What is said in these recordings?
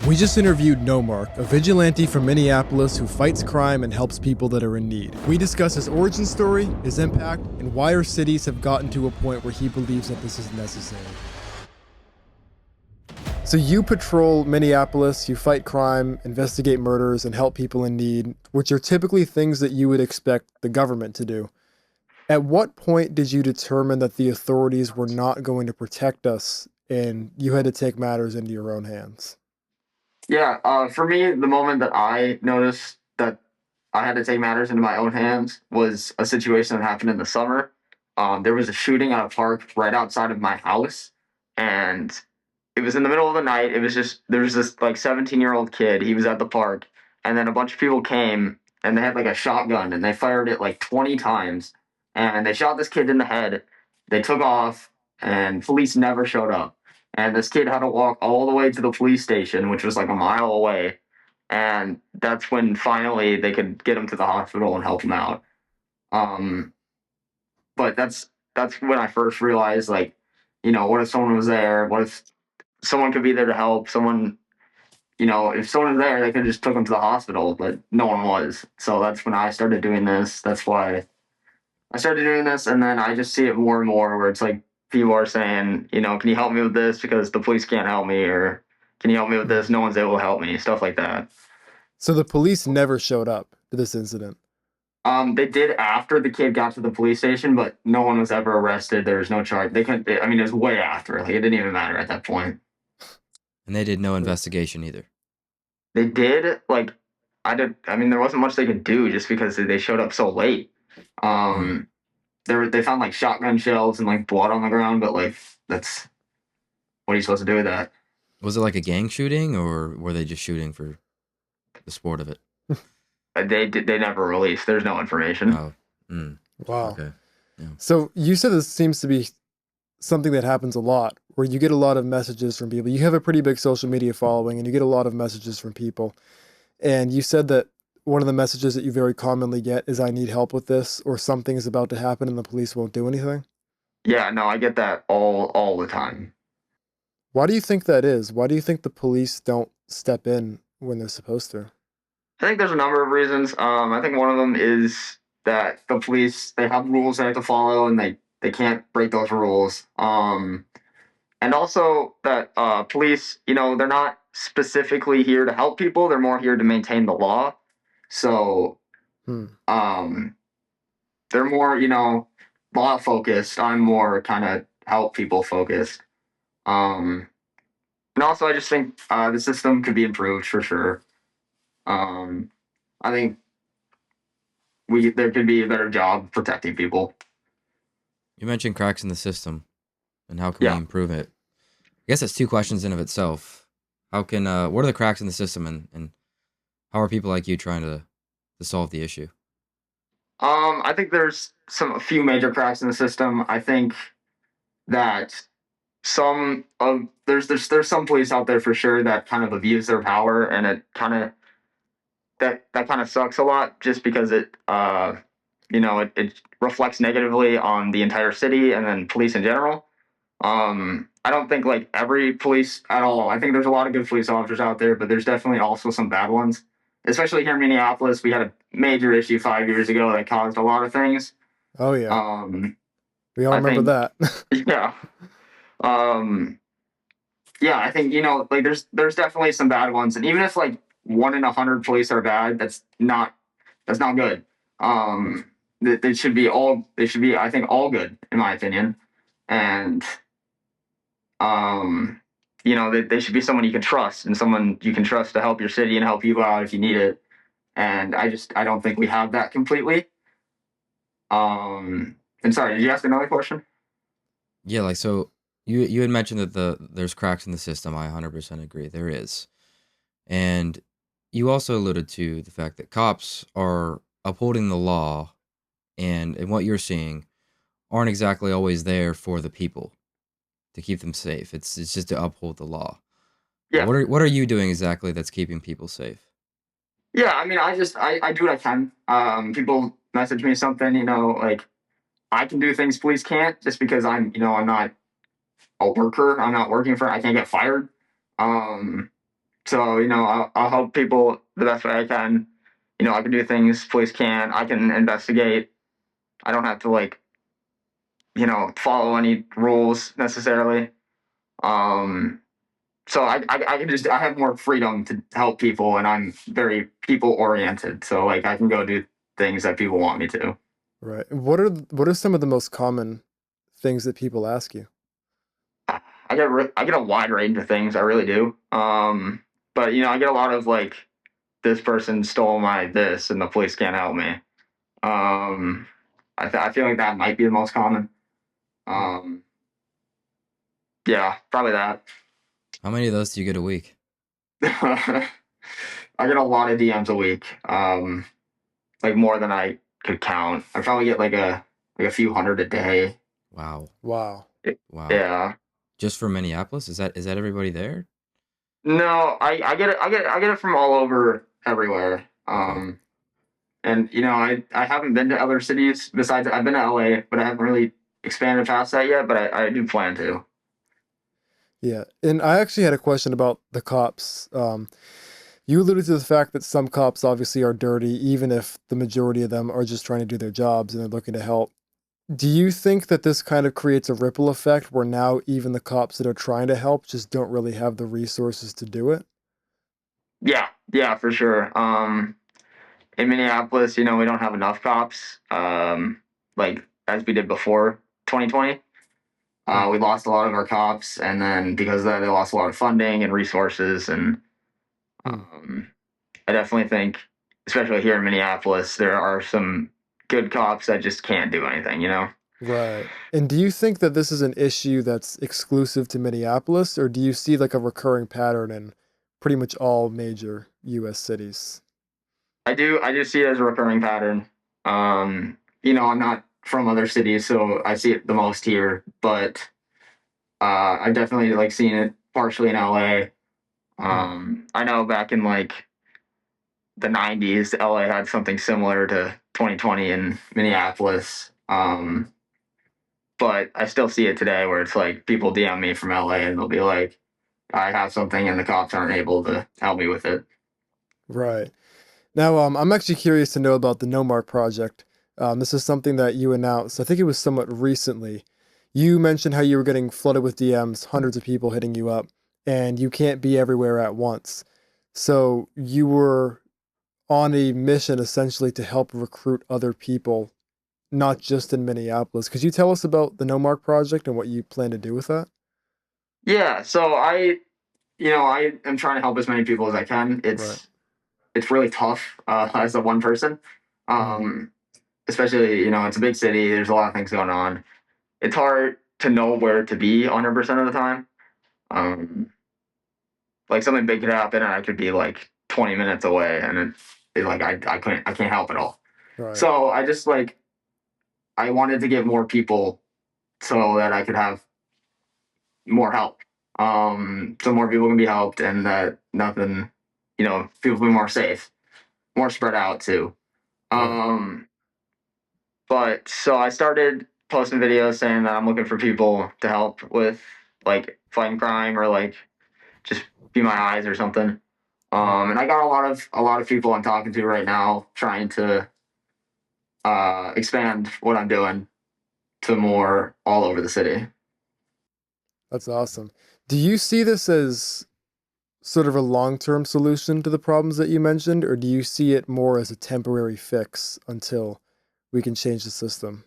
We just interviewed Nomark, a vigilante from Minneapolis who fights crime and helps people that are in need. We discuss his origin story, his impact, and why our cities have gotten to a point where he believes that this is necessary. So you patrol Minneapolis, you fight crime, investigate murders, and help people in need, which are typically things that you would expect the government to do. At what point did you determine that the authorities were not going to protect us and you had to take matters into your own hands? Yeah, for me, the moment that I noticed that I had to take matters into my own hands was a situation that happened in the summer. There was a shooting at a park right outside of my house, and it was in the middle of the night. It was just there was this like 17-year-old kid. He was at the park, and then a bunch of people came and they had like a shotgun and they fired it like 20 times, and they shot this kid in the head. They took off, and police never showed up. And this kid had to walk all the way to the police station, which was like a mile away. And that's when finally they could get him to the hospital and help him out. Um, but that's when I first realized, like, what if someone was there? What if someone could be there to help? Someone, if someone was there, they could have just took him to the hospital, but no one was. So that's when I started doing this. That's why I started doing this, and then I just see it more and more where it's like people are saying, can you help me with this because the police can't help me, or can you help me with this? No one's able to help me, stuff like that. So the police never showed up to this incident. They did after the kid got to the police station, but no one was ever arrested. There was no charge. They couldn't. I mean, it was way after. Like, it didn't even matter at that point. And they did no investigation either. They did like I did. I mean, there wasn't much they could do just because they showed up so late. Um, they found like shotgun shells and like blood on the ground, but like that's what are you supposed to do with that? Was it like a gang shooting, or were they just shooting for the sport of it? They never released. There's no information. Oh, Wow. okay. Yeah. So you said this seems to be something that happens a lot, where you get a lot of messages from people. You have a pretty big social media following, and you get a lot of messages from people. And you said that one of the messages that you very commonly get is, "I need help with this," or "something is about to happen and the police won't do anything." Yeah, no, I get that all the time. Why do you think that is? Why do you think the police don't step in when they're supposed to? I think there's a number of reasons. I think one of them is that the police they have rules they have to follow, and they can't break those rules. And also that police, they're not specifically here to help people. They're more here to maintain the law. So Hmm. they're more, law focused. I'm more kind of help people focused. Um, and also, I just think the system could be improved for sure. Um, I think there could be a better job protecting people. You mentioned cracks in the system, and how can we Yeah. improve it? I guess that's two questions in of itself. How can what are the cracks in the system, and how are people like you trying to solve the issue? I think there's a few major cracks in the system. I think that there's some police out there for sure that kind of abuse their power, and it kind of that kind of sucks a lot just because it reflects negatively on the entire city and then police in general. I don't think like every police at all. I think there's a lot of good police officers out there, but there's definitely also some bad ones. Especially here in Minneapolis, we had a major issue 5 years ago that caused a lot of things. Oh yeah, we all I remember think, that. yeah. Um, yeah, I think like there's definitely some bad ones, and even if like 1 in 100 police are bad, that's not good. They should be I think all good in my opinion, and they should be someone you can trust and someone you can trust to help your city and help you out if you need it. And I don't think we have that completely. And sorry, did you ask another question? Yeah, like so you had mentioned that there's cracks in the system. I 100% agree. There is. And you also alluded to the fact that cops are upholding the law, and what you're seeing aren't exactly always there for the people to keep them safe. It's just to uphold the law. Yeah. What are you doing exactly that's keeping people safe? Yeah, I mean, I do what I can. People message me something, like I can do things police can't just because I'm not a worker. I'm not working for. I can't get fired. Um, So, I'll help people the best way I can. I can do things police can't. I can investigate. I don't have to like, follow any rules necessarily. Um, so I can I have more freedom to help people, and I'm very people oriented. So like I can go do things that people want me to. Right. What are some of the most common things that people ask you? I get a wide range of things. I really do. But I get a lot of like, this person stole my this, and the police can't help me. Um, I feel like that might be the most common. Hmm. Um, yeah, probably that. How many of those do you get a week? I get a lot of DMs a week. Like more than I could count. I probably get like a few hundred a day. Wow. Wow. Wow. Yeah. Just for Minneapolis? Is that everybody there? No, I get it. I get it from all over everywhere. Okay. And I haven't been to other cities besides I've been to LA, but I haven't really expanded past that yet. But I do plan to. Yeah. And I actually had a question about the cops. You alluded to the fact that some cops obviously are dirty, even if the majority of them are just trying to do their jobs and they're looking to help. Do you think that this kind of creates a ripple effect where now even the cops that are trying to help just don't really have the resources to do it? Yeah, yeah, for sure. In Minneapolis, we don't have enough cops. Like as we did before 2020. Hmm. We lost a lot of our cops, and then because of that, they lost a lot of funding and resources. And Hmm. um, I definitely think, especially here in Minneapolis, there are some good cops that just can't do anything. Right. And do you think that this is an issue that's exclusive to Minneapolis, or do you see like a recurring pattern in pretty much all major US cities? I do see it as a recurring pattern. I'm not from other cities, so I see it the most here, but I definitely like seeing it partially in LA. Hmm. I know back in like the 90s, LA had something similar to 2020 in Minneapolis. But I still see it today where it's like people DM me from LA and they'll be like, I have something and the cops aren't able to help me with it. Right. Now, I'm actually curious to know about the Nomark project. This is something that you announced. I think it was somewhat recently. You mentioned how you were getting flooded with DMs, hundreds of people hitting you up, and you can't be everywhere at once. So you were on a mission essentially to help recruit other people, not just in Minneapolis. Could you tell us about the Nomark project and what you plan to do with that? Yeah, so I am trying to help as many people as I can. Right. It's really tough as a one person, Mm. um, especially it's a big city. There's a lot of things going on. It's hard to know where to be 100% of the time. Um, like something big could happen, and I could be like 20 minutes away, and it's like I can't help at all. Right. So I just like I wanted to get more people so that I could have more help. So more people can be helped, and that nothing, people be more safe, more spread out too. Right. Um, but so I started posting videos saying that I'm looking for people to help with like fighting crime or like just be my eyes or something. Mm. And I got a lot of people I'm talking to right now trying to expand what I'm doing to more all over the city. That's awesome. Do you see this as sort of a long-term solution to the problems that you mentioned, or do you see it more as a temporary fix until we can change the system?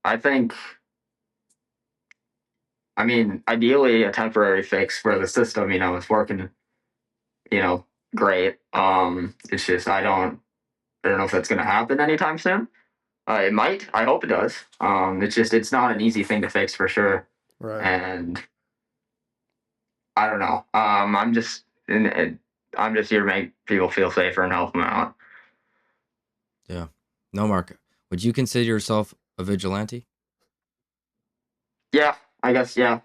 I think, I mean, ideally a temporary fix where the system, is working, you know, great. It's just I don't know if that's going to happen anytime soon. It might. I hope it does. It's not an easy thing to fix for sure, Right. and I don't know. I'm just here to make people feel safer and help them out. Yeah. No, Mark. Would you consider yourself a vigilante? Yeah, I guess. Yeah.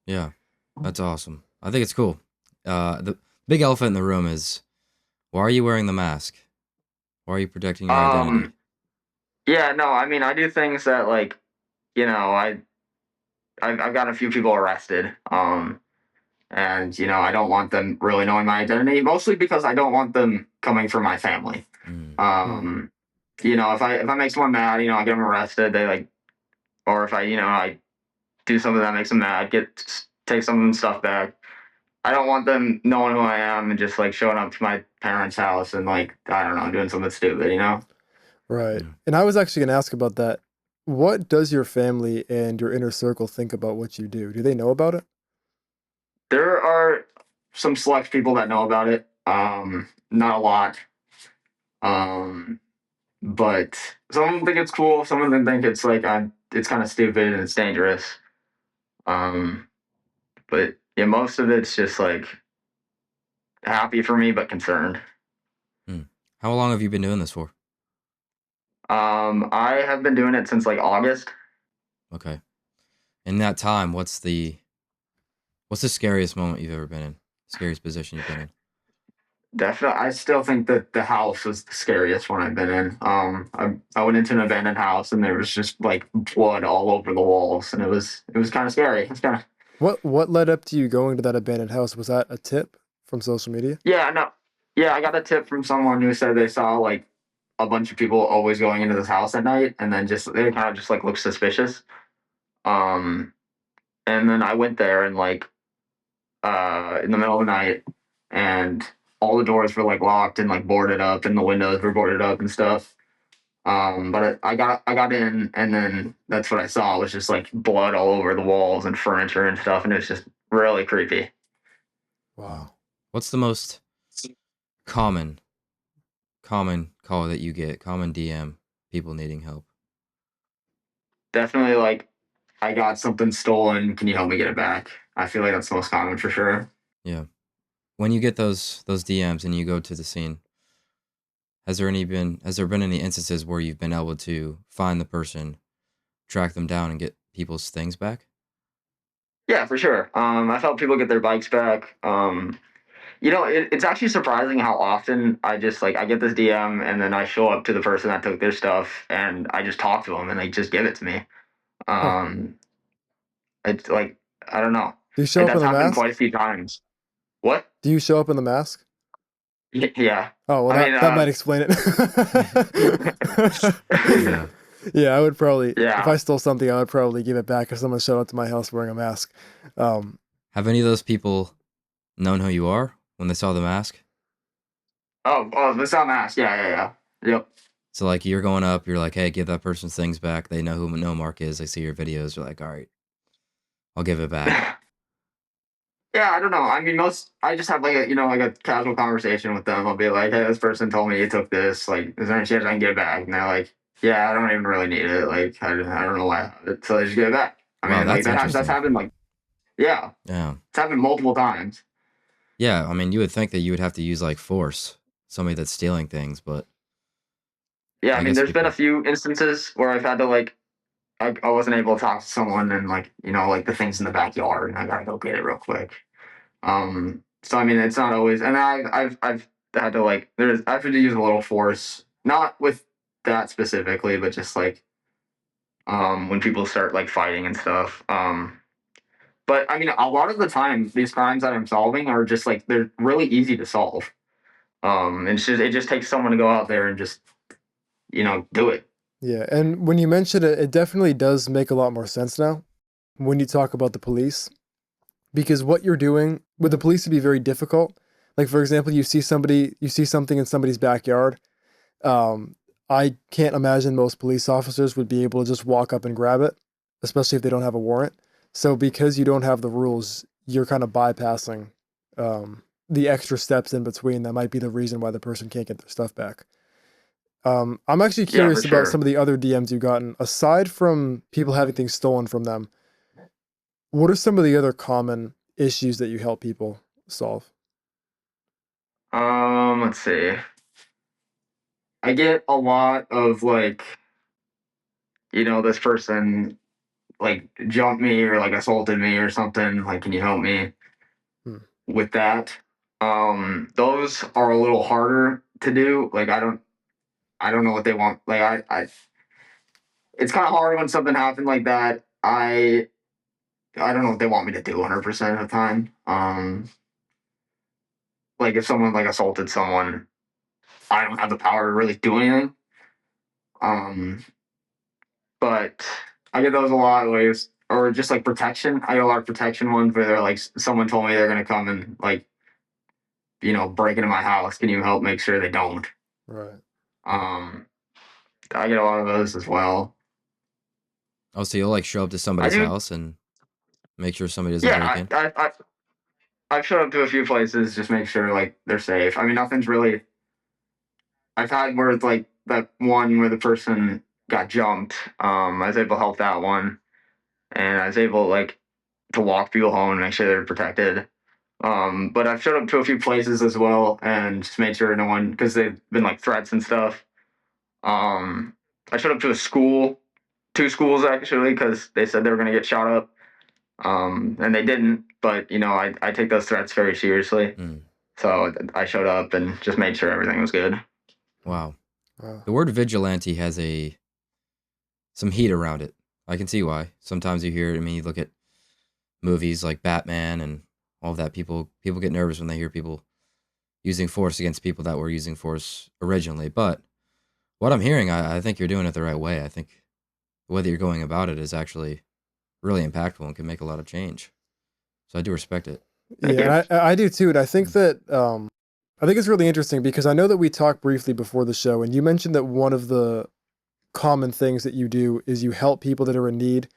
Yeah. That's awesome. I think it's cool. The big elephant in the room is, why are you wearing the mask? Why are you protecting your identity? Um. Yeah. No. I mean, I do things that I've gotten a few people arrested. and I don't want them really knowing my identity, mostly because I don't want them coming for my family. Mm. Um, if I make someone mad, I get them arrested. They like, or if I do something that makes them mad, take some of them stuff back. I don't want them knowing who I am and just like showing up to my parents' house and like I don't know, doing something stupid. Right. Yeah. And I was actually going to ask about that. What does your family and your inner circle think about what you do? Do they know about it? There are some select people that know about it. Not a lot. Um, but some of them think it's cool. Some of them think it's like it's kind of stupid and it's dangerous. Um, but yeah, most of it's just like happy for me but concerned. Mm. How long have you been doing this for? I have been doing it since like August. Okay. In that time, what's the scariest moment you've ever been in? Scariest position you've been in? Definitely, I still think that the house was the scariest one I've been in. I went into an abandoned house and there was just like blood all over the walls, and it was kind of scary. It's kind of What led up to you going to that abandoned house? Was that a tip from social media? yeah, no, yeah. I got a tip from someone who said they saw like a bunch of people always going into this house at night, and then just they kind of just like look suspicious. Um, and then I went there and like in the middle of the night, and all the doors were like locked and like boarded up, and the windows were boarded up and stuff. But I got in, and then that's what I saw was just like blood all over the walls and furniture and stuff, and it was just really creepy. Mm. Wow. What's the most common call that you get? Common DM, people needing help. Definitely like I got something stolen. Can you help me get it back? I feel like that's the most common for sure. Yeah. When you get those DMs and you go to the scene, has there been any instances where you've been able to find the person, track them down, and get people's things back? Yeah, for sure. I've helped people get their bikes back. It's actually surprising how often I just like I get this DM and then I show up to the person that took their stuff and I just talk to them and they just give it to me. Huh. Um, it's like I don't know. Do you show up in That's the happened mask? quite a few times. What? Do you show up in the mask? Yeah. Oh, well, I mean, that might explain it. Yeah. Yeah, I would probably, if I yeah. stole something, I would probably give it back if someone showed up to my house wearing a mask. Um, Have any of those people known who you are when they saw the mask? Oh, the sound mask. Yeah, yeah, yeah. Yep. So like you're going up, you're like, hey, give that person's things back. They know who Nomark is. They see your videos. You're like, all right, I'll give it back. Yeah, I don't know. I mean, I just have like a casual conversation with them. I'll be like, "Hey, this person told me you took this. Like, is there any chance I can get it back?" And they're like, "Yeah, I don't even really need it. Like, I don't know why I have it, so they just get it back." I Wow, mean, like that's that's interesting. happened. Like, yeah, Yeah. it's happened multiple times. Yeah, I mean, you would think that you would have to use like force, somebody that's stealing things, but Yeah, I I mean, guess there's been a people. few instances where I've had to like I wasn't able to talk to someone and like like the things in the backyard and I gotta go get it real quick. So I mean, it's not always, and I've had to like I've had to use a little force, not with that specifically, but just like when people start like fighting and stuff. But I mean, a lot of the time, these crimes that I'm solving are just like they're really easy to solve. And it just takes someone to go out there and just do it. yeah, and when you mention it, it definitely does make a lot more sense now when you talk about the police, because what you're doing with the police would be very difficult. Like, for example, you see something in somebody's backyard. Um, I can't imagine most police officers would be able to just walk up and grab it, especially if they don't have a warrant. So because you don't have the rules, you're kind of bypassing the extra steps in between that might be the reason why the person can't get their stuff back. I'm actually Yeah, for curious about some sure. of the other DMs you've gotten. Aside from people having things stolen from them, what are some of the other common issues that you help people solve? Let's see. I get a lot of like, this person like jumped me or like assaulted me or something. Like, can you help me Hmm. with that? Those are a little harder to do. Like, I don't know what they want. Like, it's kind of hard when something happened like that. I don't know what they want me to do 100% of the time. Like if someone like assaulted someone, I don't have the power to really do anything. Um, but I get those a lot of ways, or just like protection. I get a lot of protection ones where they're like, someone told me they're gonna come and like, break into my house. Can you help make sure they don't? Right. Um, I get a lot of those as well. Oh, so you'll like show up to I somebody's do. house and make sure somebody doesn't break Yeah, in? I've showed up to a few places, just make sure like they're safe. I mean, nothing's really. I've had where it's like that one where the person got jumped. I was able to help that one, and I was able like to walk people home and make sure they're protected. But I've showed up to a few places as well and just made sure no one, because they've been like threats and stuff. Um, I showed up to a school, two schools actually, because they said they were going to get shot up. And they didn't, but I take those threats very seriously. Mm, So I showed up and just made sure everything was good. wow. Wow. The word vigilante has some heat around it. I can see why. Sometimes you hear it. I mean, you look at movies like Batman and all of that. People get nervous when they hear people using force against people that were using force originally. But what I'm hearing, I think you're doing it the right way. I think the way that you're going about it is actually really impactful and can make a lot of change. So I do respect it. Thank Yeah, you. and I do too. And I think it's really interesting because I know that we talked briefly before the show, and you mentioned that one of the common things that you do is you help people that are in need.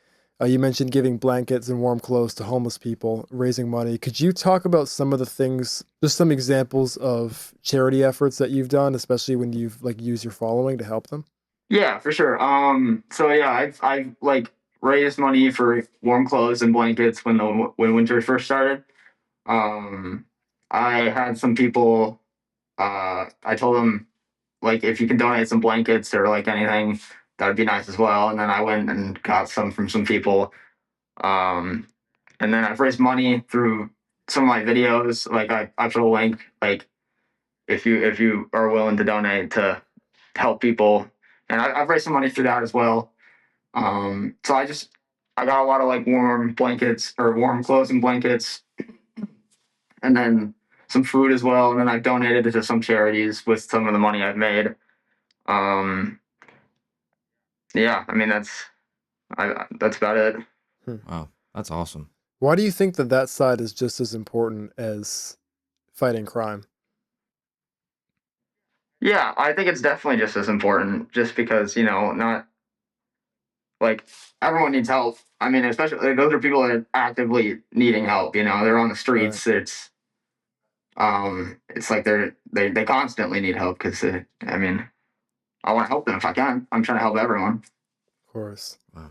You mentioned giving blankets and warm clothes to homeless people, raising money. Could you talk about some of the things, just some examples of charity efforts that you've done, especially when you've like used your following to help them? Yeah, for sure. So yeah, I've like raised money for warm clothes and blankets when winter first started. Um, I had some people. I told them like if you can donate some blankets or like anything, that would be nice as well. And then I went and got some from some people. Um, and then I've raised money through some of my videos. Like I put a link like if you are willing to donate to help people, and I've raised some money through that as well. So I got a lot of like warm blankets or warm clothes and blankets, and then some food as well. And then I've donated it to some charities with some of the money I've made. Um, yeah, I mean that's about it. Hmm. Wow, that's awesome. Why do you think that that side is just as important as fighting crime? Yeah, I think it's definitely just as important, just because not like everyone needs help. I mean, especially like, those are people that are actively needing help. They're on the Right. streets. It's like they constantly need help because I mean, I want to help them if I can. I'm trying to help everyone. Of course. Wow.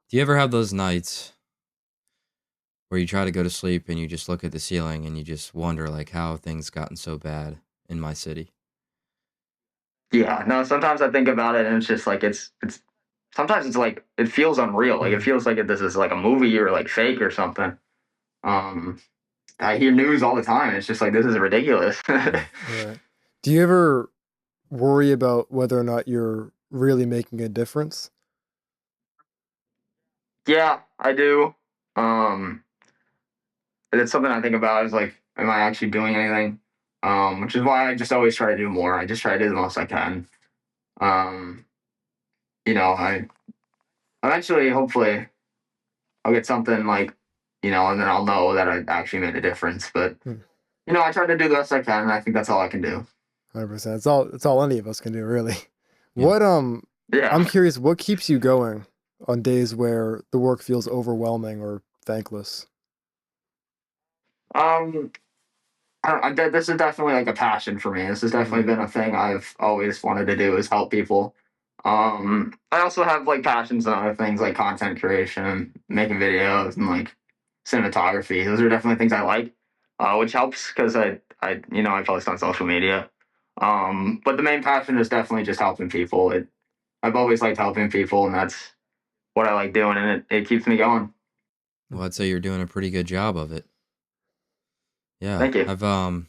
Do you ever have those nights where you try to go to sleep and you just look at the ceiling and you just wonder like how things gotten so bad in my city? Yeah, no. Sometimes I think about it and it's just like it's. Sometimes it's like it feels unreal. Like it Mhm. feels like this is like a movie or like fake or something. Um, I hear news all the time. It's just like this is ridiculous. Mm. Right. Do you ever worry about whether or not you're really making a difference? Yeah, I do. Um, it's something I think about is like, am I actually doing anything? Which is why I just always try to do more. I just try to do the most I can. Um, I eventually, hopefully, I'll get something like, and then I'll know that I actually made a difference. But Hmm. I try to do the best I can, and I think that's all I can do. 100%. It's all any of us can do, really. Yeah. What Yeah. I'm curious, what keeps you going on days where the work feels overwhelming or thankless? Um, this is definitely like a passion for me. This has Hmm. definitely been a thing I've always wanted to do is help people. I also have like passions and other things like content creation, making videos, and like cinematography. Those are definitely things I like, which helps because I post on social media. But the main passion is definitely just helping people. I've always liked helping people, and that's what I like doing, and it keeps me going. Well, I'd say you're doing a pretty good job of it. Yeah. Thank you.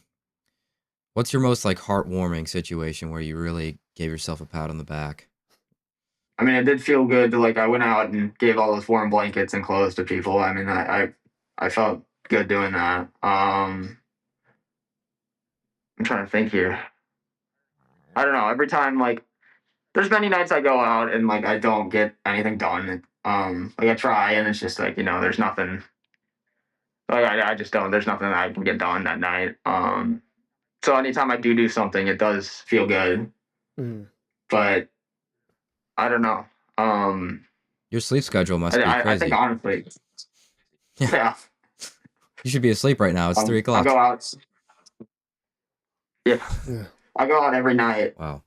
What's your most like heartwarming situation where you really gave yourself a pat on the back? I mean, it did feel good to like I went out and gave all those warm blankets and clothes to people. I mean, I felt good doing that. I'm trying to think here. I don't know. Every time like there's many nights I go out and like I don't get anything done. Like I try and it's just like there's nothing. Like I just don't. There's nothing that I can get done that night. So anytime I do something, it does feel good. Mm. But I don't know. Your sleep schedule must be I think crazy. honestly, Yeah. yeah. You should be asleep right now. It's 3 I o'clock. go out. Yeah, Yeah. I go out every night. Wow.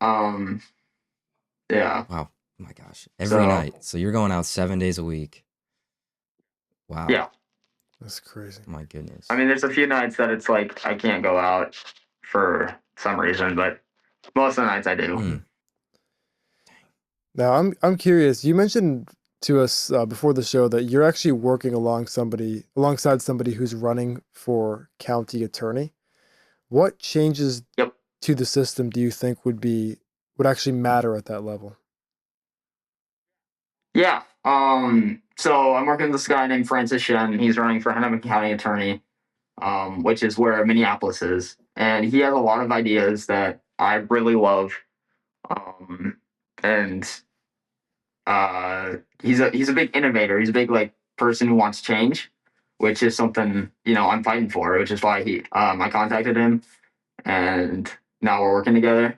Yeah. Wow. Oh my gosh. Every So night. So you're going out 7 days a week. Wow. yeah. That's crazy. My I goodness. mean, there's a few nights that it's like I can't go out for some reason, but most of the nights I do. Hmm. Now, I'm curious. You mentioned to us before the show that you're actually working alongside somebody who's running for county attorney. What changes Yep. to the system do you think would actually matter at that level? Yeah. So I'm working with this guy named Francis Shen. He's running for Hennepin County Attorney, which is where Minneapolis is, and he has a lot of ideas that I really love. Um, and he's a big innovator. He's a big like person who wants change, which is something I'm fighting for. Which is why I contacted him, and now we're working together.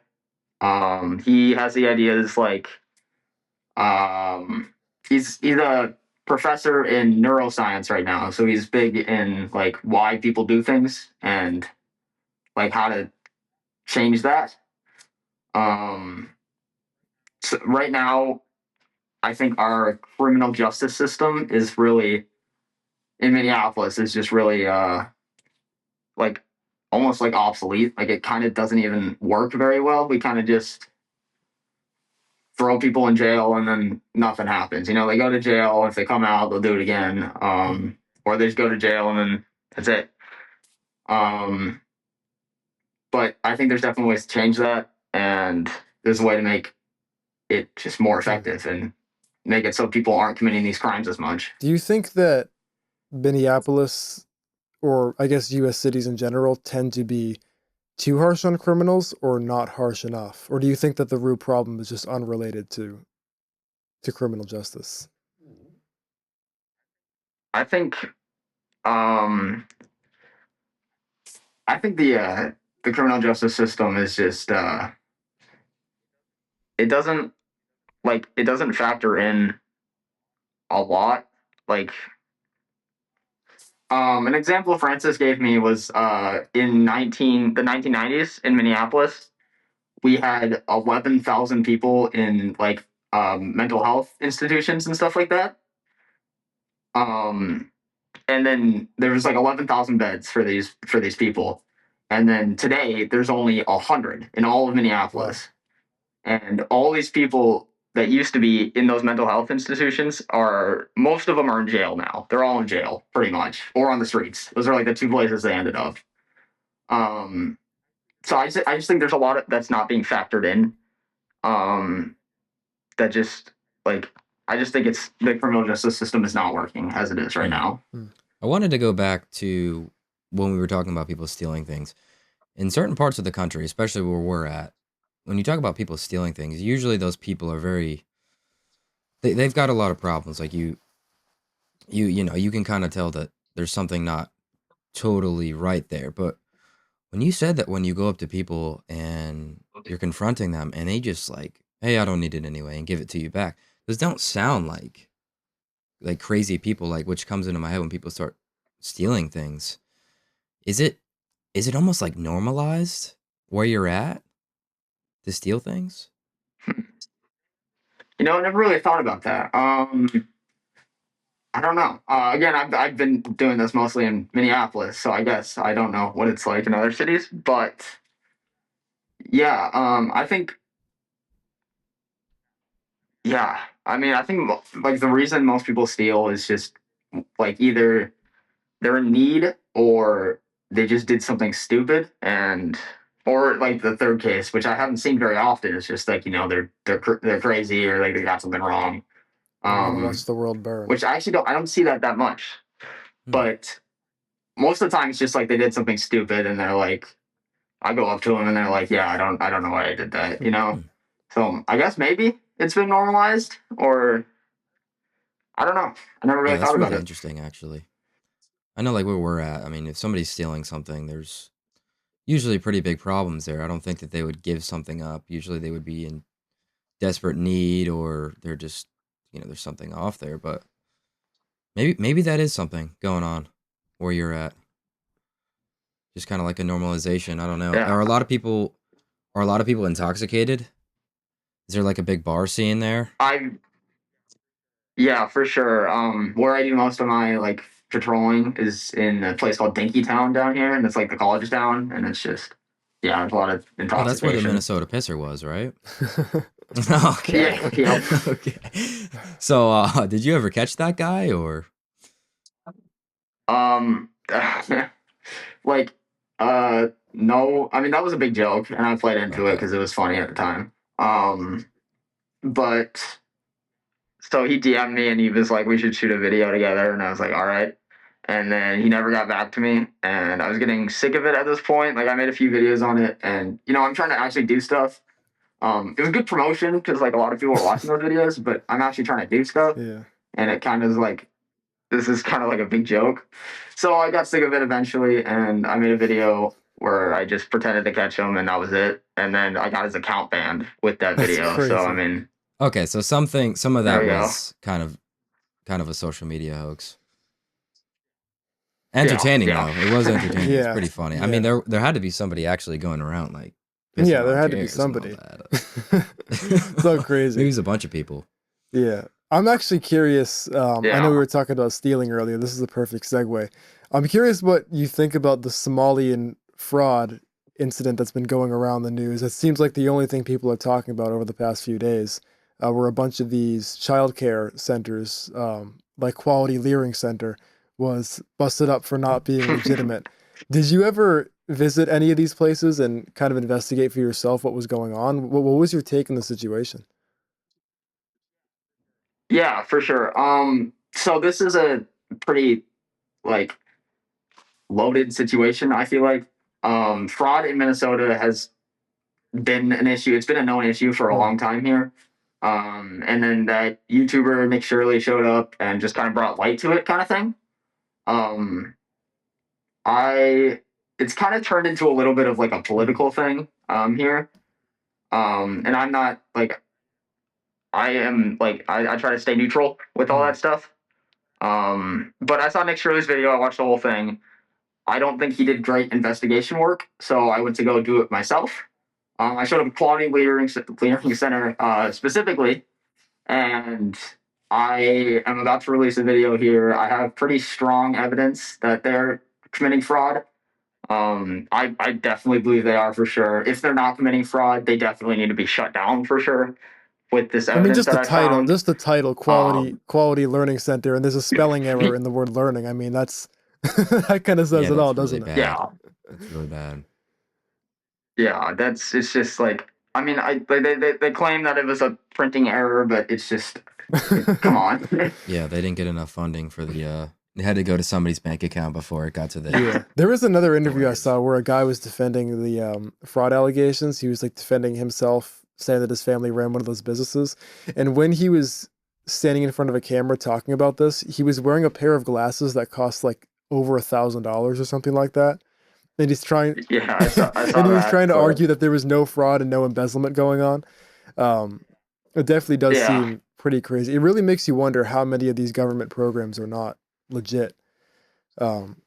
He has the ideas like he's a professor in neuroscience right now, so he's big in like why people do things and like how to change that. Um, so right now, I think our criminal justice system is really in Minneapolis is just really like almost like obsolete. Like it kind of doesn't even work very well. We kind of just throw people in jail and then nothing happens. They go to jail. If they come out, they'll do it again. Mhm. Or they just go to jail and then that's it. Um, but I think there's definitely ways to change that, and there's a way to make it just more Mhm. effective and make it so people aren't committing these crimes as much. Do you think that Minneapolis, or I guess U.S. cities in general, tend to be too harsh on criminals or not harsh enough? Or do you think that the root problem is just unrelated to criminal justice? I think um, the criminal justice system is just it doesn't it doesn't factor in a lot. Like an example Francis gave me was in 1990s in Minneapolis, we had 11,000 people in like mental health institutions and stuff like that. Um, and then there was like 11,000 beds for these people, and then today there's only 100 in all of Wow. Minneapolis, and all these people that used to be in those mental health institutions are most of them are in jail now. They're all in jail pretty much, or on the streets. Those are like the two places they ended up. Um, so I just think there's a lot of that's not being factored in. Um, that just like I just think it's the criminal justice system is not working as it is right Hmm. now. I wanted to go back to when we were talking about people stealing things. In certain parts of the country, especially where we're at, when you talk about people stealing things, usually those people are they've got a lot of problems. Like you can kind of tell that there's something not totally right there. But when you said that when you go up to people and you're confronting them and they just like, hey, I don't need it anyway and give it to you back, those don't sound like crazy people, like which comes into my head when people start stealing things. Is it is it almost like normalized where you're at to steal things? I never really thought about that. I don't know. Again, I've been doing this mostly in Minneapolis, so I guess I don't know what it's like in other cities. But yeah, I think yeah, I mean, I think like the reason most people steal is just like either they're in need or they just did something stupid and or like the third case, which I haven't seen very often. It's just like they're crazy or like they got something wrong. They want to watch the world burn. Which I don't see that much, but most of the time it's just like they did something stupid and they're like, I go up to them and they're like, yeah, I don't know why I did that, you know. So I guess maybe it's been normalized, or I don't know. I never Yeah, really that's thought about really it. interesting, actually. I know, like, where we're at. I mean, if somebody's stealing something, there's usually pretty big problems there. I don't think that they would give something up. Usually they would be in desperate need, or they're just, there's something off there. But maybe that is something going on where you're at. Just kind of like a normalization. I don't know. Yeah, Are a lot of people intoxicated? Is there like a big bar scene there? I yeah, for sure. Where I do most of my like patrolling is in a place called Dinkytown down here, and it's like the college town, and it's just yeah, there's a lot of Oh, that's where the intoxication. Minnesota Pisser was, right? Okay. Yeah, yep. Okay. So, did you ever catch that guy or? Um, like, no, I mean that was a big joke, and I played into it Okay. because it was funny at the time. But so he DM'd me and he was like, "We should shoot a video together," and I was like, "All right." And then he never got back to me, and I was getting sick of it at this point. Like I made a few videos on it, and I'm trying to actually do stuff. It was good promotion because like a lot of people were watching those videos, but I'm actually trying to do stuff, Yeah. and it kind of is like this is kind of like a big joke. So I got sick of it eventually, and I made a video where I just pretended to catch him, and that was it. And then I got his account banned with that That's video. So I crazy. mean, Okay, so some of there that you go. was kind of a social media hoax. Yeah, Entertaining yeah, though. It was entertaining. It's Yeah. pretty funny. I mean, Yeah. there had to be somebody actually going around like Yeah, pissing there on had to be chairs and all somebody. that. So Maybe it crazy. was a bunch of people. Yeah. I'm actually curious. I know we yeah. were talking about stealing earlier. This is a perfect segue. I'm curious what you think about the Somalian fraud incident that's been going around the news. It seems like the only thing people are talking about over the past few days were a bunch of these childcare centers, like Quality Leering Center, was busted up for not being legitimate. Did you ever visit any of these places and kind of investigate for yourself what was going on? What was your take on the situation? Yeah, for sure. So this is a pretty like loaded situation. I feel like fraud in Minnesota has been an issue. It's been a known issue for a Hmm. long time here. And then that YouTuber Nick Shirley showed up and just kind of brought light to it, kind of thing. Um, I it's kind of turned into a little bit of like a Hmm. political thing here. And I'm not like I am like I try to stay neutral with all Hmm. that stuff. But I saw Nick Shirley's video. I watched the whole thing. I don't think he did great investigation work, so I went to go do it myself. I showed up at Quality Leadering Center specifically, and I am about to release a video here. I have pretty strong evidence that they're committing fraud. I definitely believe they are for sure. If they're not committing fraud, they definitely need to be shut down for sure with this I mean, evidence that I found. just the title, Um, quality learning center, and there's a spelling error in the word learning. I mean, that's that kind of says Yeah, it all, that's really doesn't it? bad. yeah, That's really bad. yeah, that's it's just like I mean, they claim that it was a printing error, but it's just come on. Yeah, they didn't get enough funding for the it had to go to somebody's bank account before it got to the Yeah, there was another the interview I learners. saw where a guy was defending the fraud allegations. He was like defending himself, saying that his family ran one of those businesses, and when he was standing in front of a camera talking about this, he was wearing a pair of glasses that cost like over $1,000 or something like that. And he's trying, Yeah, I and saw he was that trying to clip. argue that there was no fraud and no embezzlement going on. Um, it definitely does Yeah, seem pretty crazy. It really makes you wonder how many of these government programs are not legit. Um,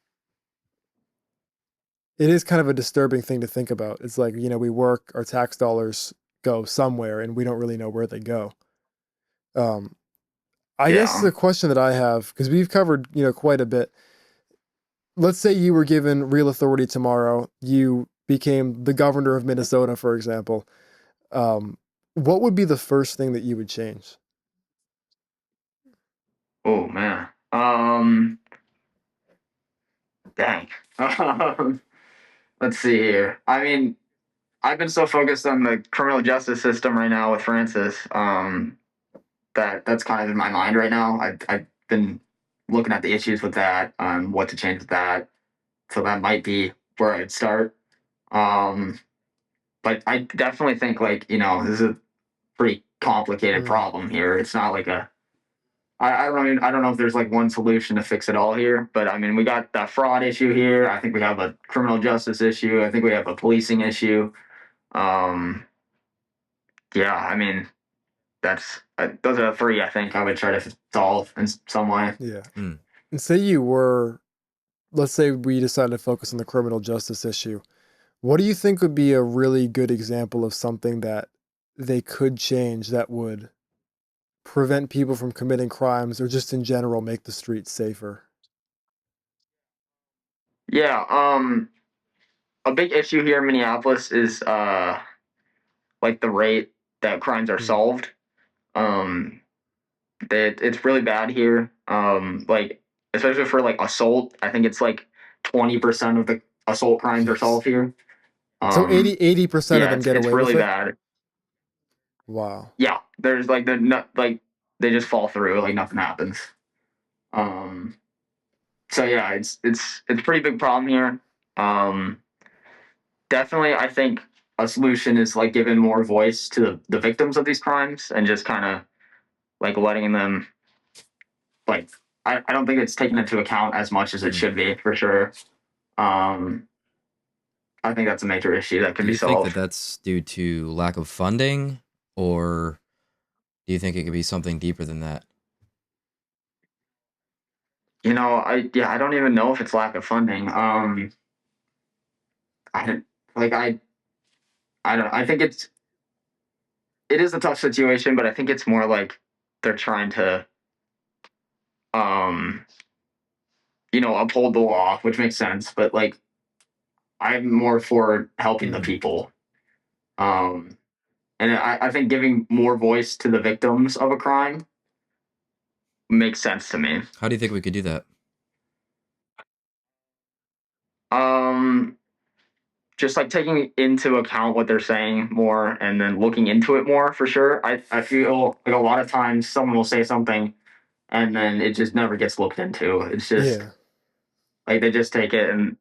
it is kind of a disturbing thing to think about. It's like, we work, our tax dollars go somewhere, and we don't really know where they go. Um, I guess yeah. the question that I have, because we've covered, quite a bit. Let's say you were given real authority tomorrow. You became the governor of Minnesota, for example. Um, what would be the first thing that you would change? Oh man. Dang. Let's see here. I mean, I've been so focused on the criminal justice system right now with Francis. That's kind of in my mind right now. I've been looking at the issues with that, what to change with that. So that might be where I'd start. Um, but I definitely think like this is a pretty complicated Mm. problem here. It's not like a I don't know if there's like one solution to fix it all here, but I mean we got the fraud issue here. I think we have a criminal justice issue. I think we have a policing issue. Um, yeah, I mean that's those are the three I think I would try to solve in some way. Yeah. Mm. And let's say we decided to focus on the criminal justice issue. What do you think would be a really good example of something that they could change that would prevent people from committing crimes or just in general make the streets safer? Yeah, a big issue here in Minneapolis is like the rate that crimes are Mm. solved. Um, it's really bad here. Like especially for like assault, I think it's like 20% of the assault crimes are Jeez. solved here. So 80% of Yeah, them get it's away really with it? bad. Wow. Yeah, there's like like they just fall through, like nothing happens. Um, so yeah, it's a pretty big problem here. Um, Definitely, I think a solution is like giving more voice to the victims of these crimes and just kind of like letting them like I don't think it's taken into account as much as it Mm. should be for sure. Um, I think that's a major issue that Do can be you think that solved. that's due to lack of funding, or do you think it could be something deeper than that? I don't even know if it's lack of funding. I like I don't I think it is a tough situation, but I think it's more like they're trying to um uphold the law, which makes sense. But like I'm more for helping the Mm. people. Um, and I think giving more voice to the victims of a crime makes sense to me. How do you think we could do that? Um, just like taking into account what they're saying more and then looking into it more for sure. I feel like a lot of times someone will say something and then it just never gets looked into. It's just Yeah. like they just take it and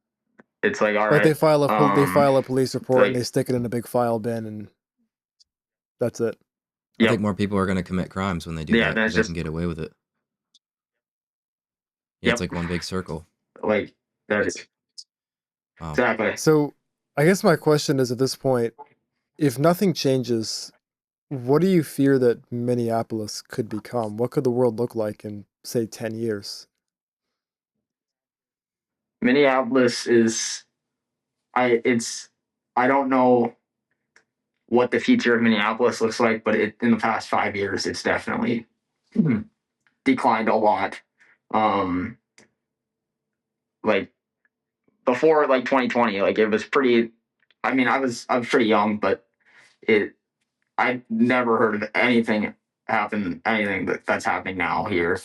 it's like all Like right. they file a police report and they Like stick it in a big file bin and that's it. I think yep, more people are going to commit crimes when they do yeah. that Then because it's they can just get away with it. Yeah, it's yep, like one big circle. like that is Wow. exactly. So I guess my question is at this point, if nothing changes, what do you fear that Minneapolis could become? What could the world look like in, say, 10 years? Minneapolis is it's I don't know what the future of Minneapolis looks like, but in the past 5 years, it's definitely declined a lot. Um, like before like 2020, like it was pretty. I mean, I was pretty young, but it I never heard of anything that's happening now Mm. here.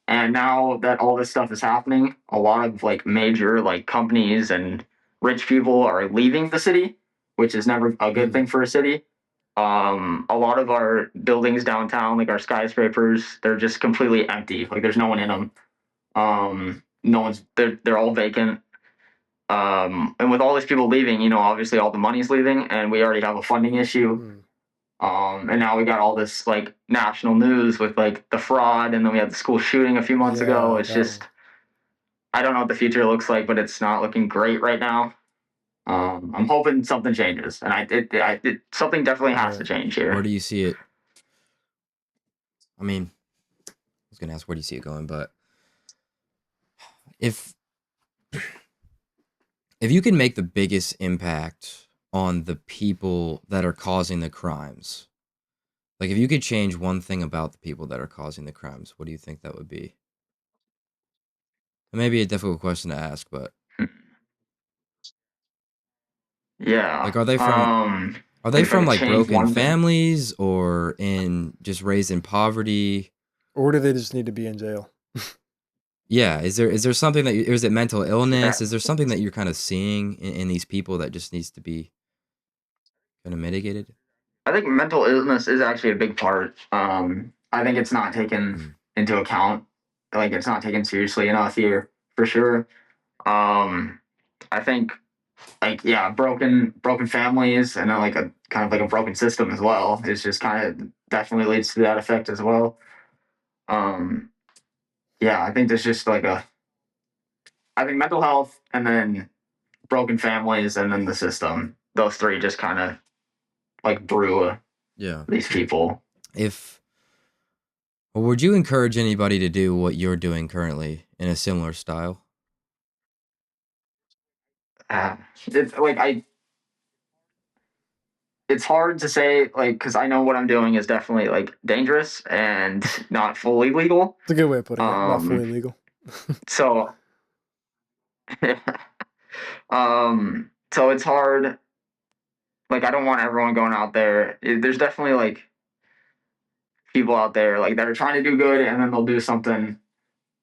And now that all this stuff is happening, a lot of like major like companies and rich people are leaving the city, which is never a good Mm. thing for a city. A lot of our buildings downtown, like our skyscrapers, they're just completely empty. Like there's no one in them. No one's they're all vacant. And with all these people leaving, obviously all the money's leaving, and we already have a funding issue. Mm. And now we got all this like national news with like the fraud, and then we had the school shooting a few months ago. Yeah, It's that just one. I don't know what the future looks like, but it's not looking great right now. I'm hoping something changes, and something definitely has to Right. change Where here. do you see it? I mean, I was going to ask where do you see it going, but if if you can make the biggest impact on the people that are causing the crimes, like if you could change one thing about the people that are causing the crimes, what do you think that would be? It may be a difficult question to ask, but Yeah. like are they Like if I from could like change broken one thing. families or in just raised in poverty? Or do they just need to be in jail? Yeah, is there something that is it mental Yeah. illness? Is there something that you're kind of seeing in these people that just needs to be kind of mitigated? I think mental illness is actually a big part. I think it's not taken Mm. into account. Like it's not taken seriously enough here for sure. Um, I think like yeah, broken families and then like a kind of like a broken system as well. It's just kind of definitely leads to that effect as well. Um, yeah, I think there's just like a I think mental health and then broken families and then the system. Those three just kind of like brew Yeah. these people. If or would you encourage anybody to do what you're doing currently in a similar style? It's like it's hard to say like because I know what I'm doing is definitely like dangerous and not fully legal. It's a good way of putting it. Not fully Um, legal. so so it's hard. Like I don't want everyone going out there. There's definitely like people out there like that are trying to do good and then they'll do something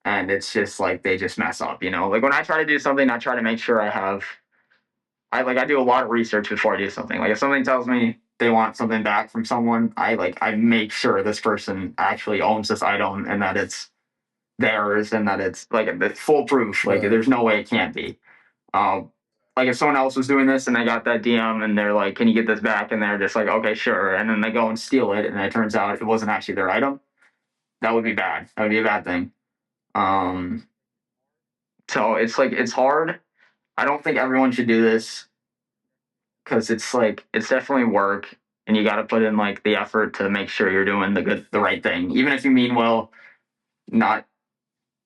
and it's just like they just mess up. You know, like when I try to do something, I try to make sure I do a lot of research before I do something. Like if something tells me they want something back from someone, I make sure this person actually owns this item and that it's theirs and that it's like it's foolproof. Like Right. there's no way it can't be. Um, like if someone else was doing this and they got that DM and they're like, "Can you get this back?" and they're just like, "Okay, sure," and then they go and steal it and it turns out it wasn't actually their item, that would be bad. That would be a bad thing. Um, so it's like it's hard. I don't think everyone should do this because it's like it's definitely work and you got to put in like the effort to make sure you're doing the right thing even if you mean well. Not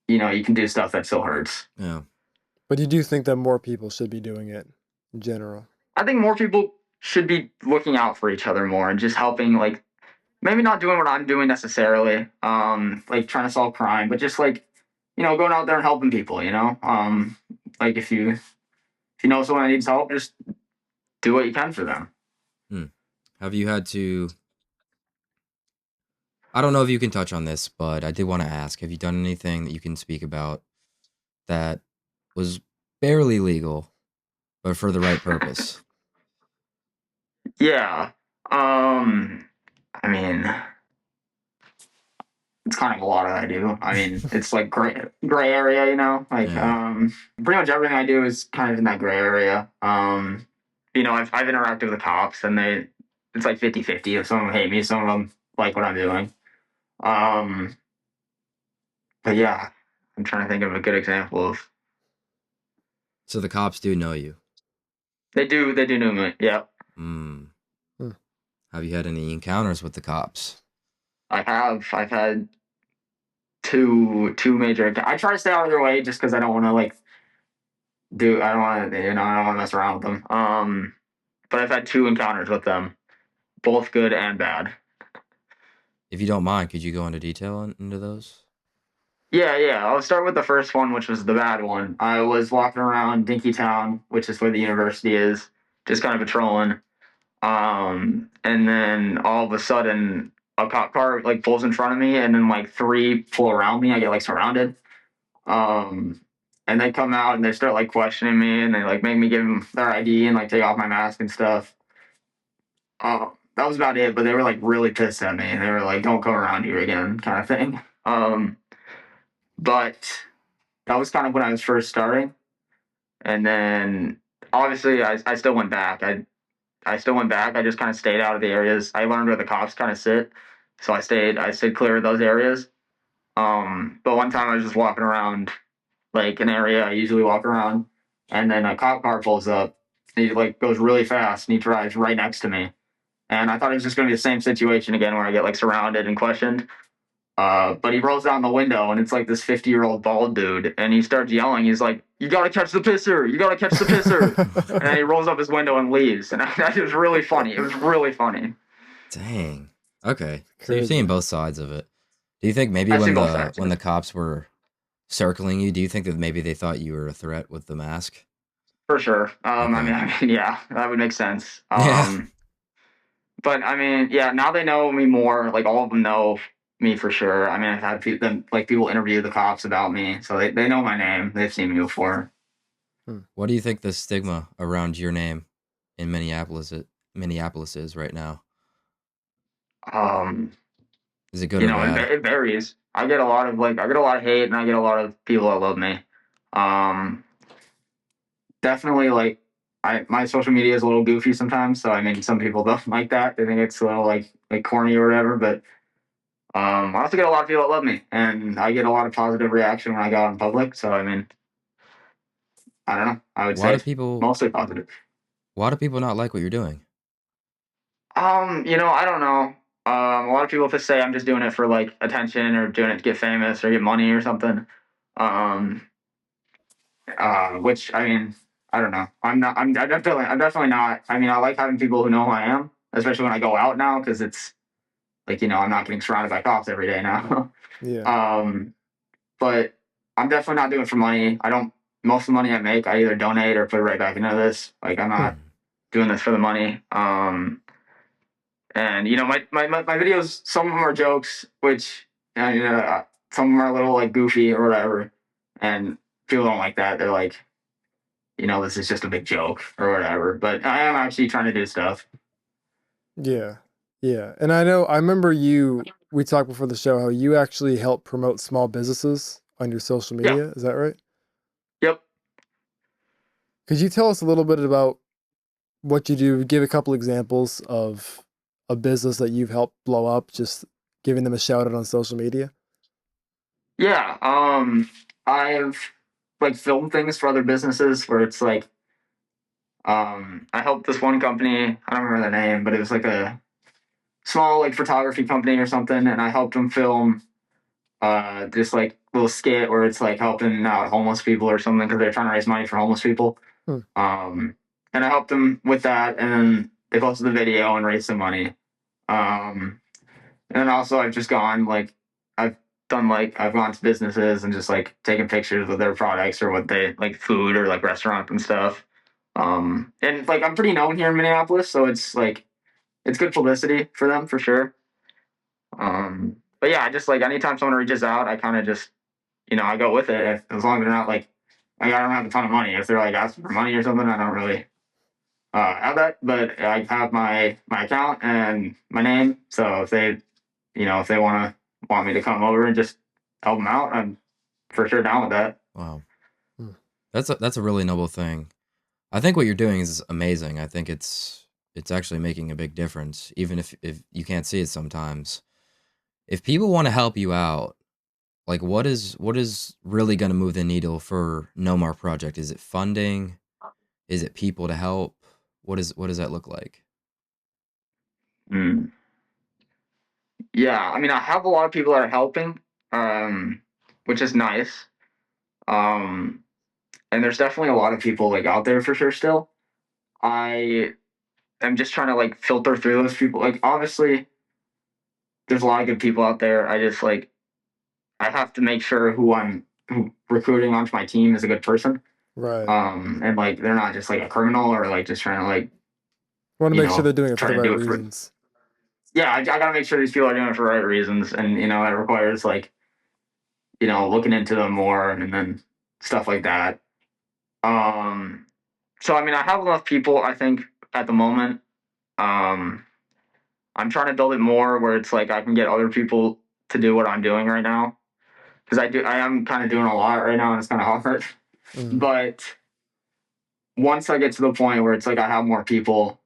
you can do stuff that still hurts. Yeah. But you do think that more people should be doing it in general. I think more people should be looking out for each other more and just helping like maybe not doing what I'm doing necessarily like trying to solve crime but just like going out there and helping people like if you know someone that needs help just do what you can for them. Hmm. Have you had to I don't know if you can touch on this, but I did want to ask, have you done anything that you can speak about that was barely legal, but for the right purpose? Yeah. I mean, it's kind of a lot of I do. I mean, it's like gray area, like Yeah. pretty much everything I do is kind of in that gray area. I've interacted with the cops and it's like 50-50. If some of them hate me, some of them like what I'm doing. Um, but yeah, I'm trying to think of a good example of So the cops do know you. they do know me. Yeah, Hmm. Hmm. Have you had any encounters with the cops? I have. I've had two major. I try to stay out of their way just because I don't want to like I don't want to I don't want to mess around with them. But I've had two encounters with them, both good and bad. If you don't mind, could you go into detail into those? Yeah. I'll start with the first one, which was the bad one. I was walking around Dinkytown, which is where the university is, just kind of patrolling. And then all of a sudden, a cop car like pulls in front of me, and then like three pull around me. I get like surrounded. Um, and they come out and they start like questioning me, and they like make me give them their ID and like take off my mask and stuff. That was about it. But they were like really pissed at me. And they were like, "Don't come around here again," kind of thing. But that was kind of when I was first starting, and then obviously I still went back. I still went back. I just kind of stayed out of the areas. I learned where the cops kind of sit, so I stayed clear of those areas. But one time I was just walking around like an area I usually walk around, and then a cop car pulls up. And he like goes really fast and he drives right next to me. And I thought it was just going to be the same situation again where I get like surrounded and questioned. But he rolls down the window and it's like this 50-year-old bald dude, and he starts yelling. He's like, "You gotta catch the pisser! You gotta catch the pisser!" And then he rolls up his window and leaves. And that was really funny. It was really funny. Dang. Okay. So you've Crazy. seen both sides of it. Do you think maybe I've when seen both the sides. when the cops were circling you, do you think that maybe they thought you were a threat with the mask? For sure. Okay. Yeah, that would make sense. Yeah. But I mean, yeah, now they know me more. Like all of them know me for sure. I mean, I've had people interview the cops about me, so they know my name. They've seen me before. What do you think the stigma around your name in Minneapolis Minneapolis is right now? Um, Is it good or bad? it varies. I get a lot of hate, and I get a lot of people that love me. Um, Definitely my social media is a little goofy sometimes, so I mean some people don't like that. They think it's a little like corny or whatever, but I also get a lot of people that love me, and I get a lot of positive reaction when I go out in public. So I mean, I don't know. I would Why say do it's people mostly positive. why do people not like what you're doing? I don't know. A lot of people just say I'm just doing it for like attention or doing it to get famous or get money or something. Um, which I mean, I don't know. I'm definitely not. I mean, I like having people who know who I am, especially when I go out now, because it's like I'm not getting surrounded by cops every day now. Yeah. um, but I'm definitely not doing it for money. I don't. Most of the money I make, I either donate or put it right back into this. Like I'm not Hmm. doing this for the money. And my videos, some of them are jokes, which some of them are a little like goofy or whatever, and people don't like that. They're like, this is just a big joke or whatever. But I am actually trying to do stuff. Yeah. Yeah. And I remember we talked before the show how you actually help promote small businesses on your social Yeah. media. Is that right? Yep. Could you tell us a little bit about what you do? Give a couple examples of a business that you've helped blow up, just giving them a shout out on social media. Yeah. I've like filmed things for other businesses where it's like, I helped this one company. I don't remember the name, but it was like a small like photography company or something, and I helped them film this like little skit where it's like helping out homeless people or something because they're trying to raise money for homeless people. Hmm. And I helped them with that, and then they posted the video and raised some money. Um, and then also I've just gone like I've I've gone to businesses and just like taken pictures of their products or what they like food or like restaurants and stuff. And like I'm pretty known here in Minneapolis, so it's like it's good publicity for them for sure. But yeah, I just like anytime someone reaches out, I kind of just I go with it as long as they're not like I don't have a ton of money. If they're like asking for money or something, I don't really have that. But I have my account and my name, so if they want me to come over and just help them out, I'm for sure down with that. Wow. Hmm. That's a really noble thing. I think what you're doing is amazing. I think it's actually making a big difference, even if you can't see it sometimes. If people want to help you out, like what is really going to move the needle for Nomar project? Is it funding? Is it people to help? What does that look like? Mm. Yeah, I mean, I have a lot of people that are helping, which is nice. Um, and there's definitely a lot of people like out there for sure still. I am just trying to like filter through those people. Like obviously there's a lot of good people out there. I just like I have to make sure who recruiting onto my team is a good person. Right. And like they're not just like a criminal or like just trying to like, Want to make sure they're doing it for the trying to right do it for reasons. yeah, I gotta make sure these people are doing it for the right reasons. And that requires like, looking into them more and then stuff like that. Um so I mean I have enough people I think at the moment. Um I'm trying to build it more where it's like I can get other people to do what I'm doing right now. Because I am kind of doing a lot right now and it's kind of hard. Mm. But once I get to the point where it's like I have more people,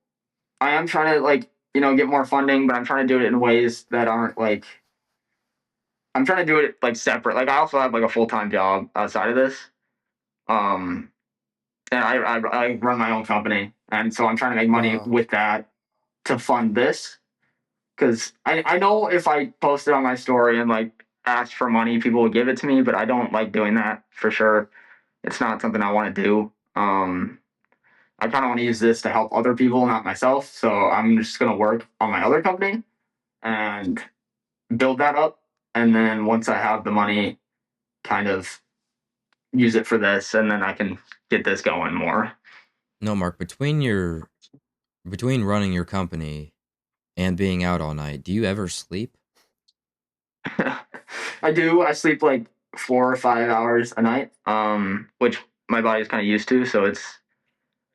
I am trying to like, get more funding, but I'm trying to do it in ways that aren't like I'm trying to do it like separate. Like I also have like a full-time job outside of this. Um and I run my own company. And so I'm trying to make money Wow. with that to fund this. Because I know if I posted on my story and like asked for money, people would give it to me, but I don't like doing that for sure. It's not something I want to do. I kind of want to use this to help other people, not myself. So I'm just going to work on my other company and build that up. And then once I have the money, kind of use it for this, and then I can get this going more. No, Mark, between running your company and being out all night, do you ever sleep? I do. I sleep like 4 or 5 hours a night, which my body's kind of used to. So it's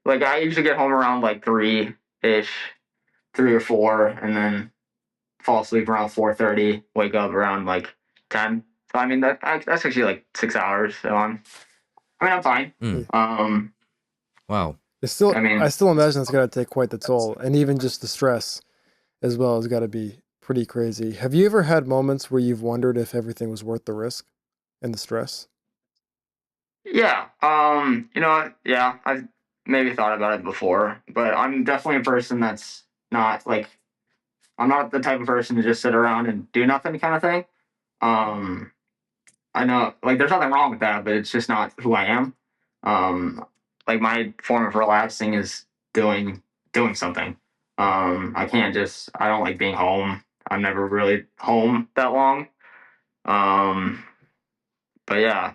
like I usually get home around like 3 ish. 3 or 4, and then fall asleep around 4:30, wake up around like 10. So I mean that's actually like 6 hours. So I'm fine. Mm, Um, wow. I I mean, still imagine it's got to take quite the toll, and even just the stress as well has got to be pretty crazy. Have you ever had moments where you've wondered if everything was worth the risk and the stress? yeah. Yeah, I've maybe thought about it before, but I'm definitely a person that's not like I'm not the type of person to just sit around and do nothing kind of thing. Um, I know, like, there's nothing wrong with that, but it's just not who I am. Um, like my form of relaxing is doing something. I can't just. I don't like being home. I'm never really home that long. Um, but yeah,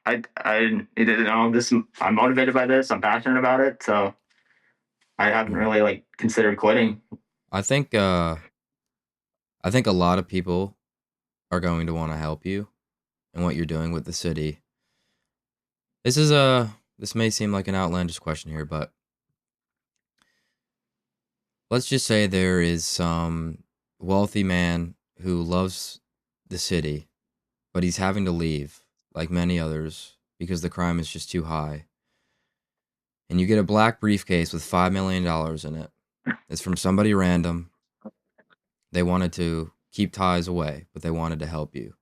this. I'm motivated by this. I'm passionate about it, so I haven't Mm. really like considered quitting. I think I think a lot of people are going to want to help you in what you're doing with the city. This may seem like an outlandish question here, but let's just say there is some wealthy man who loves the city, but he's having to leave, like many others, because the crime is just too high. And you get a black briefcase with $5 million in it. It's from somebody random. They wanted to keep ties away, but they wanted to help you.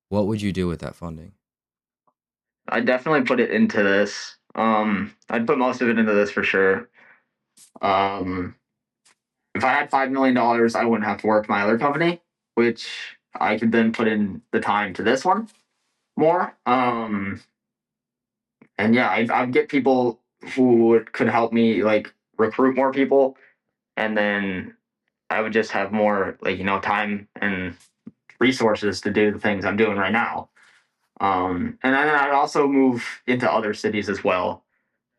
What would you do with that funding? I definitely put it into this. I'd put most of it into this for sure. Um, if I had $5 million, I wouldn't have to work my other company, which I could then put in the time to this one more. And yeah, I'd get people who could help me like recruit more people, and then I would just have more like time and resources to do the things I'm doing right now. And then I'd also move into other cities as well.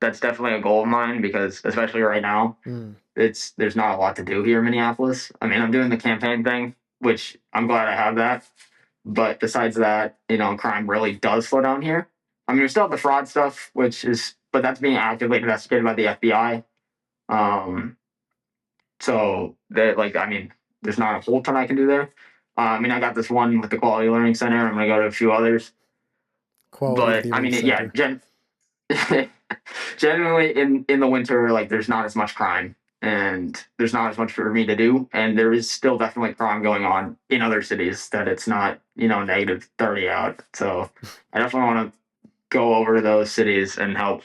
That's definitely a goal of mine because especially right now, Mm, there's not a lot to do here in Minneapolis. I mean, I'm doing the campaign thing, which I'm glad I have that. But besides that, crime really does slow down here. I mean, we still have the fraud stuff, but that's being actively investigated by the FBI. Um, so that, like, I mean, there's not a whole ton I can do there. I mean, I got this one with the Quality Learning Center. I'm gonna go to a few others, Quality but I Learning mean, yeah, Center. generally in the winter, like there's not as much crime and there's not as much for me to do, and there is still definitely crime going on in other cities that it's not negative 30 out. So I definitely want to go over to those cities and help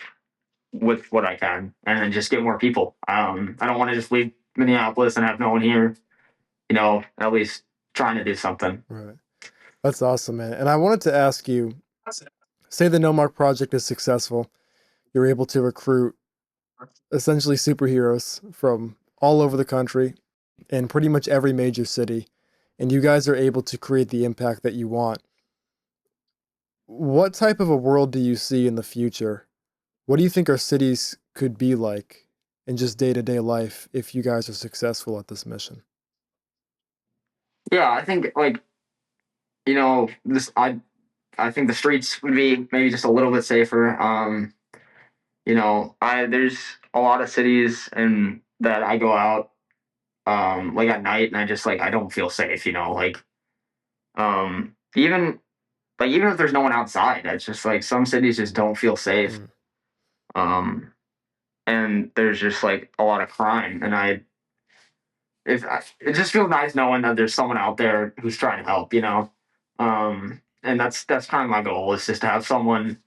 with what I can, and then just get more people. I don't want to just leave Minneapolis and have no one here. At least trying to do something. Right. That's awesome, man. And I wanted to ask you, say the Nomark project is successful, you're able to recruit essentially superheroes from all over the country in pretty much every major city, and you guys are able to create the impact that you want. What type of a world do you see in the future? What do you think our cities could be like in just day-to-day life if you guys are successful at this mission? Yeah, I think like this. I think the streets would be maybe just a little bit safer. I there's a lot of cities and that I go out like at night, and I just like I don't feel safe. Like even if there's no one outside, it's just like some cities just don't feel safe. Mm, Um, and there's just like a lot of crime, and it just feels nice knowing that there's someone out there who's trying to help. And that's kind of my goal is just to have someone.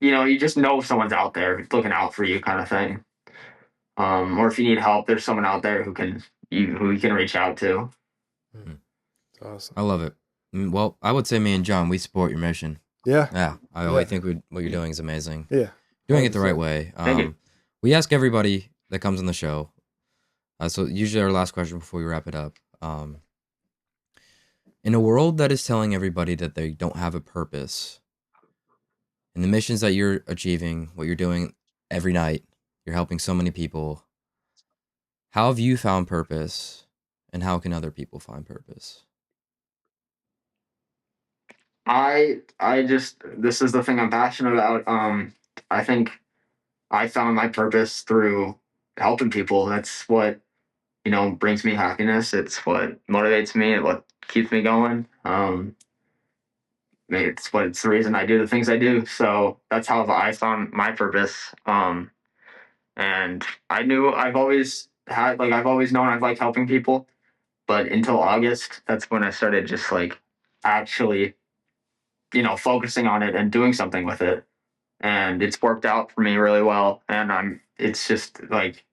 You just know someone's out there looking out for you, kind of thing. Or if you need help, there's someone out there who you can reach out to. mm. Mm, It's awesome. I love it. Well, I would say me and John, we support your mission. Yeah, Yeah, I yeah, always think what you're doing is amazing. yeah. Doing it the right 100%. way. Thank you. We ask everybody that comes on the show. So usually our last question before we wrap it up. In a world that is telling everybody that they don't have a purpose, in the missions that you're achieving, what you're doing every night, you're helping so many people. How have you found purpose, and how can other people find purpose? I just this is the thing I'm passionate about. I think I found my purpose through helping people. That's what brings me happiness. It's what motivates me. What keeps me going. It's the reason I do the things I do. So that's how I found my purpose. And I've always known I've liked helping people, but until August, that's when I started just like actually, focusing on it and doing something with it. And it's worked out for me really well. And it's just like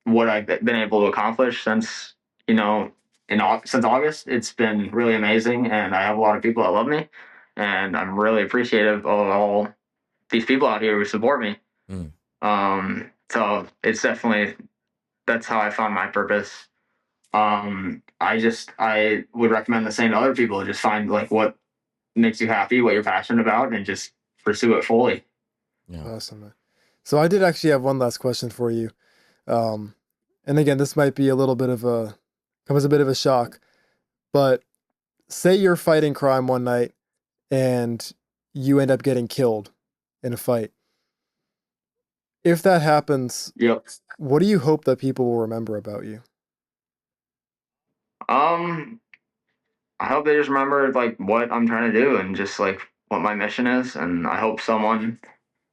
what I've been able to accomplish since, since August. It's been really amazing. And I have a lot of people that love me. And I'm really appreciative of all these people out here who support me. Mm. So it's definitely, that's how I found my purpose. I would recommend the same to other people. Just find like what makes you happy, what you're passionate about, and just pursue it fully. Yeah. Awesome, man. So I did actually have one last question for you. And again, this might be come as a bit of a shock, but say you're fighting crime one night and you end up getting killed in a fight. If that happens, Yep. what do you hope that people will remember about you? I hope they just remember like what I'm trying to do and just like what my mission is, and I hope someone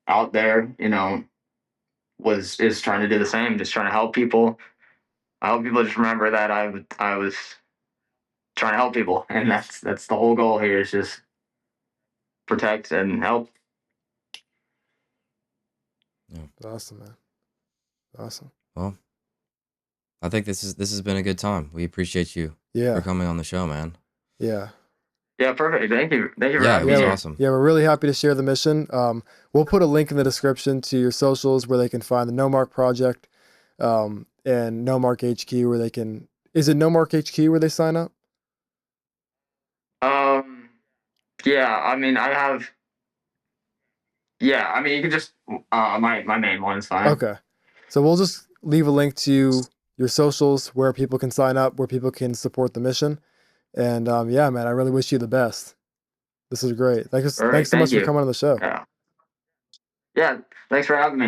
out there, is trying to do the same, just trying to help people. I hope people just remember that I was trying to help people, and that's the whole goal here is just protect and help. Yeah. Awesome, man. Awesome. Well, I think this has been a good time. We appreciate you for Yeah. coming on the show, man. Yeah. Yeah, perfect. Thank you for Yeah, it having me was here. awesome. Yeah, we're really happy to share the mission. We'll put a link in the description to your socials where they can find the Nomark project, and Nomark HQ where they can. Is it Nomark HQ where they sign up? Yeah, I mean, you can just my main one's fine. Okay. So we'll just leave a link to your socials where people can sign up, where people can support the mission. And yeah, man, I really wish you the best. This is great. All right, Thanks so much thank for you. coming on the show. Yeah. Yeah, thanks for having me.